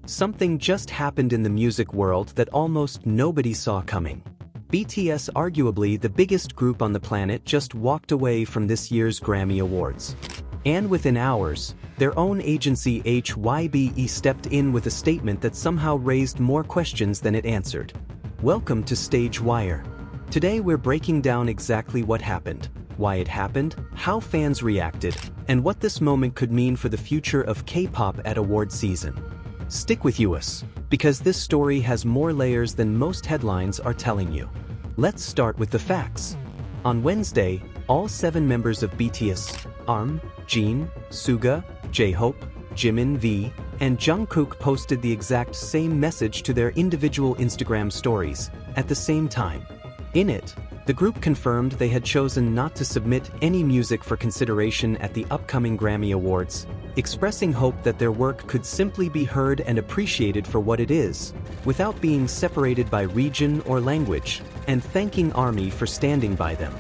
Something just happened in the music world that almost nobody saw coming. BTS, arguably the biggest group on the planet, just walked away from this year's Grammy Awards. And within hours, their own agency HYBE stepped in with a statement that somehow raised more questions than it answered. Welcome to Stage Wire. Today we're breaking down exactly what happened, why it happened, how fans reacted, and what this moment could mean for the future of K-pop at award season. Stick with us, because this story has more layers than most headlines are telling you. Let's start with the facts. On Wednesday, all 7 members of BTS, ARM, Jin, Suga, J-Hope, Jimin V, and Jungkook posted the exact same message to their individual Instagram stories at the same time. In it, the group confirmed they had chosen not to submit any music for consideration at the upcoming Grammy Awards, expressing hope that their work could simply be heard and appreciated for what it is, without being separated by region or language, and thanking ARMY for standing by them.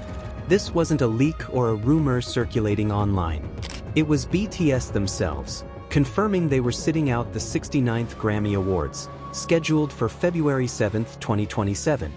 This wasn't a leak or a rumor circulating online. It was BTS themselves, confirming they were sitting out the 69th Grammy Awards, scheduled for February 7, 2027.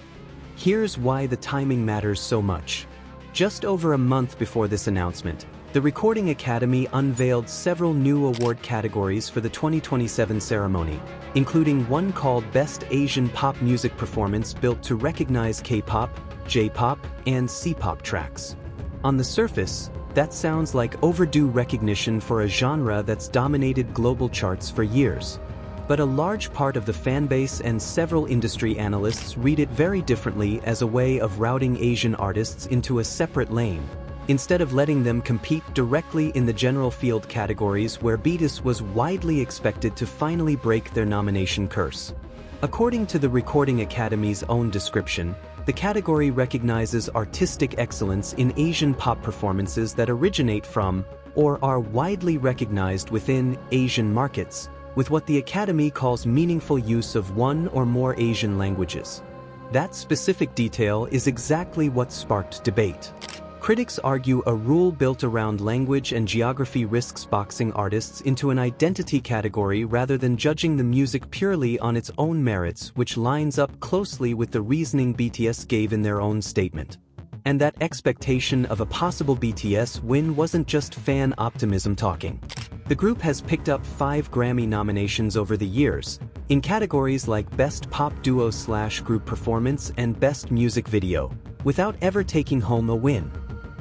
Here's why the timing matters so much. Just over a month before this announcement, the Recording Academy unveiled several new award categories for the 2027 ceremony, including one called Best Asian Pop Music Performance, built to recognize K-pop, J-pop, and C-pop tracks. On the surface, that sounds like overdue recognition for a genre that's dominated global charts for years. But a large part of the fanbase and several industry analysts read it very differently, as a way of routing Asian artists into a separate lane, instead of letting them compete directly in the general field categories where BTS was widely expected to finally break their nomination curse. According to the Recording Academy's own description, the category recognizes artistic excellence in Asian pop performances that originate from, or are widely recognized within, Asian markets, with what the Academy calls meaningful use of one or more Asian languages. That specific detail is exactly what sparked debate. Critics argue a rule built around language and geography risks boxing artists into an identity category rather than judging the music purely on its own merits, which lines up closely with the reasoning BTS gave in their own statement. And that expectation of a possible BTS win wasn't just fan optimism talking. The group has picked up 5 Grammy nominations over the years, in categories like Best Pop Duo/Group Performance and Best Music Video, without ever taking home a win.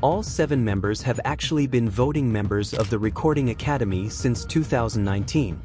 All 7 members have actually been voting members of the Recording Academy since 2019.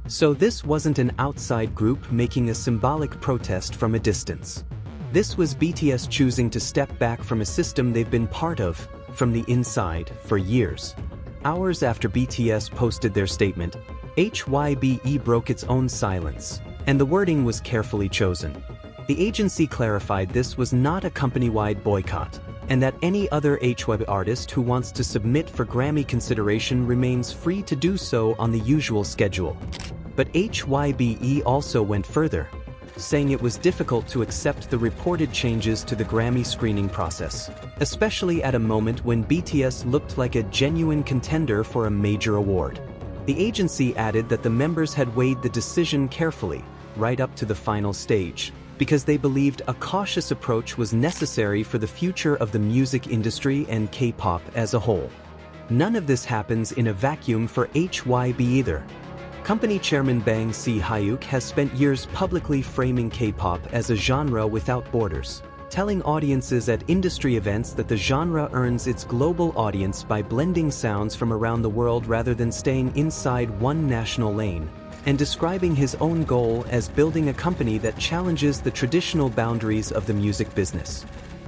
So this wasn't an outside group making a symbolic protest from a distance. This was BTS choosing to step back from a system they've been part of, from the inside, for years. Hours after BTS posted their statement, HYBE broke its own silence, and the wording was carefully chosen. The agency clarified this was not a company-wide boycott, and that any other HYBE artist who wants to submit for Grammy consideration remains free to do so on the usual schedule. But HYBE also went further, saying it was difficult to accept the reported changes to the Grammy screening process, especially at a moment when BTS looked like a genuine contender for a major award. The agency added that the members had weighed the decision carefully, right up to the final stage, because they believed a cautious approach was necessary for the future of the music industry and K-pop as a whole. None of this happens in a vacuum for HYBE either. Company chairman Bang Si-hyuk has spent years publicly framing K-pop as a genre without borders, telling audiences at industry events that the genre earns its global audience by blending sounds from around the world rather than staying inside one national lane, and describing his own goal as building a company that challenges the traditional boundaries of the music business.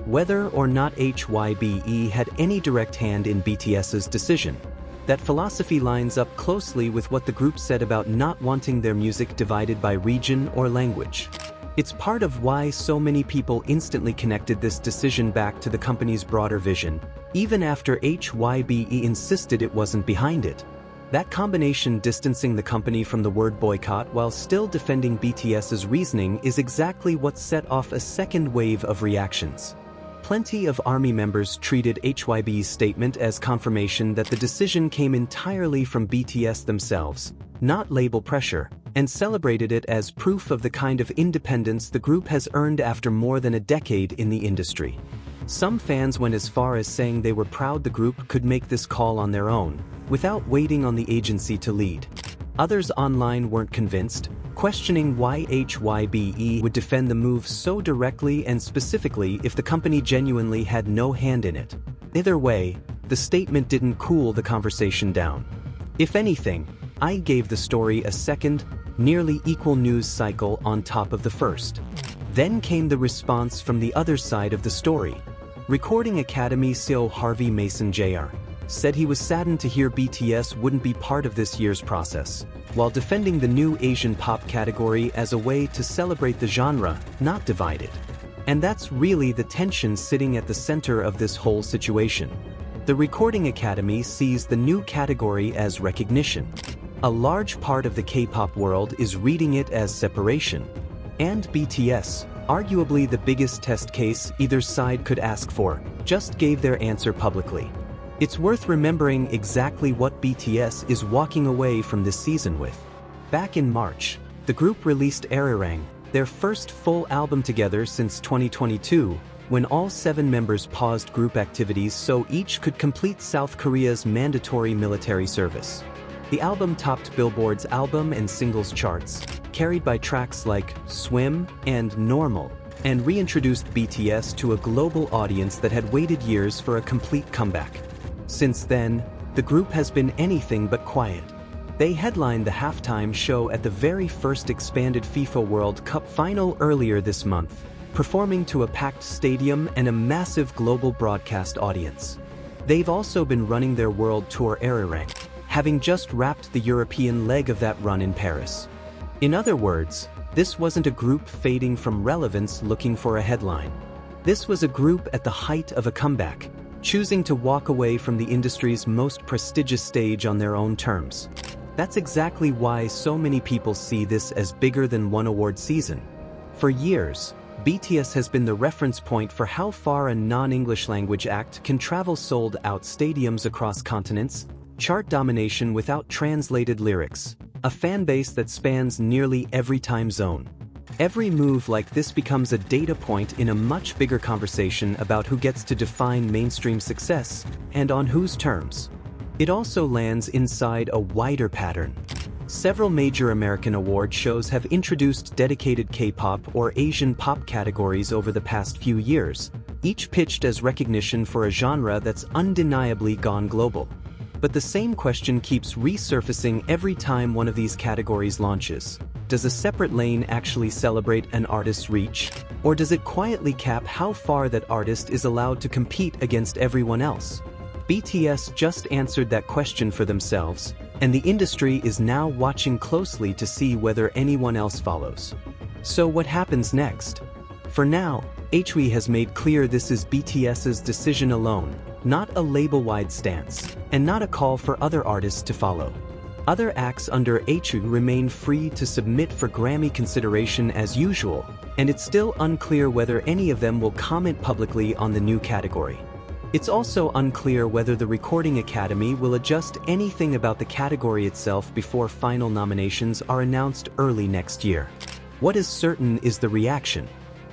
Whether or not HYBE had any direct hand in BTS's decision, that philosophy lines up closely with what the group said about not wanting their music divided by region or language. It's part of why so many people instantly connected this decision back to the company's broader vision, even after HYBE insisted it wasn't behind it. That combination, distancing the company from the word boycott while still defending BTS's reasoning, is exactly what set off a second wave of reactions. Plenty of ARMY members treated HYBE's statement as confirmation that the decision came entirely from BTS themselves, not label pressure, and celebrated it as proof of the kind of independence the group has earned after more than a decade in the industry. Some fans went as far as saying they were proud the group could make this call on their own, without waiting on the agency to lead. Others online weren't convinced, questioning why HYBE would defend the move so directly and specifically if the company genuinely had no hand in it. Either way, the statement didn't cool the conversation down. If anything, I gave the story a second, nearly equal news cycle on top of the first. Then came the response from the other side of the story. Recording Academy CEO Harvey Mason Jr. said he was saddened to hear BTS wouldn't be part of this year's process, while defending the new Asian pop category as a way to celebrate the genre, not divide it. And that's really the tension sitting at the center of this whole situation. The Recording Academy sees the new category as recognition. A large part of the K-pop world is reading it as separation. And BTS, arguably the biggest test case either side could ask for, just gave their answer publicly. It's worth remembering exactly what BTS is walking away from this season with. Back in March, the group released Arirang, their first full album together since 2022, when all 7 members paused group activities so each could complete South Korea's mandatory military service. The album topped Billboard's album and singles charts, carried by tracks like Swim and Normal, and reintroduced BTS to a global audience that had waited years for a complete comeback. Since then, the group has been anything but quiet. They headlined the halftime show at the very first expanded FIFA World Cup final earlier this month, performing to a packed stadium and a massive global broadcast audience. They've also been running their world tour Arirang, having just wrapped the European leg of that run in Paris. In other words, this wasn't a group fading from relevance looking for a headline. This was a group at the height of a comeback, choosing to walk away from the industry's most prestigious stage on their own terms. That's exactly why so many people see this as bigger than one award season. For years, BTS has been the reference point for how far a non-English language act can travel sold-out stadiums across continents, chart domination without translated lyrics, a fan base that spans nearly every time zone. Every move like this becomes a data point in a much bigger conversation about who gets to define mainstream success, and on whose terms. It also lands inside a wider pattern. Several major American award shows have introduced dedicated K-pop or Asian pop categories over the past few years, each pitched as recognition for a genre that's undeniably gone global. But the same question keeps resurfacing every time one of these categories launches. Does a separate lane actually celebrate an artist's reach? Or does it quietly cap how far that artist is allowed to compete against everyone else? BTS just answered that question for themselves, and the industry is now watching closely to see whether anyone else follows. So what happens next? For now, HYBE has made clear this is BTS's decision alone, not a label-wide stance, and not a call for other artists to follow. Other acts under HYBE remain free to submit for Grammy consideration as usual, and it's still unclear whether any of them will comment publicly on the new category. It's also unclear whether the Recording Academy will adjust anything about the category itself before final nominations are announced early next year. What is certain is the reaction.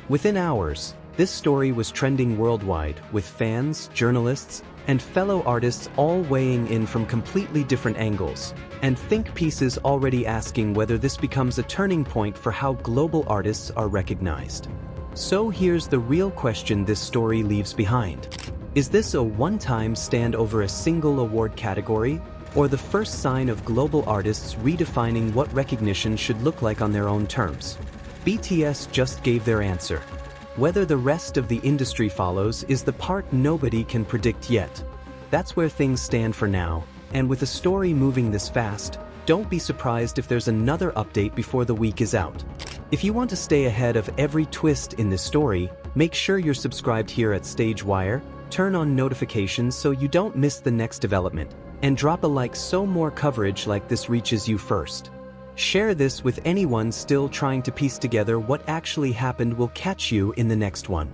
Within hours, this story was trending worldwide, with fans, journalists, and fellow artists all weighing in from completely different angles, and think pieces already asking whether this becomes a turning point for how global artists are recognized. So here's the real question this story leaves behind. Is this a one-time stand over a single award category, or the first sign of global artists redefining what recognition should look like on their own terms? BTS just gave their answer. Whether the rest of the industry follows is the part nobody can predict yet. That's where things stand for now, and with a story moving this fast, don't be surprised if there's another update before the week is out. If you want to stay ahead of every twist in this story, make sure you're subscribed here at StageWire, turn on notifications so you don't miss the next development, and drop a like so more coverage like this reaches you first. Share this with anyone still trying to piece together what actually happened. Will catch you in the next one.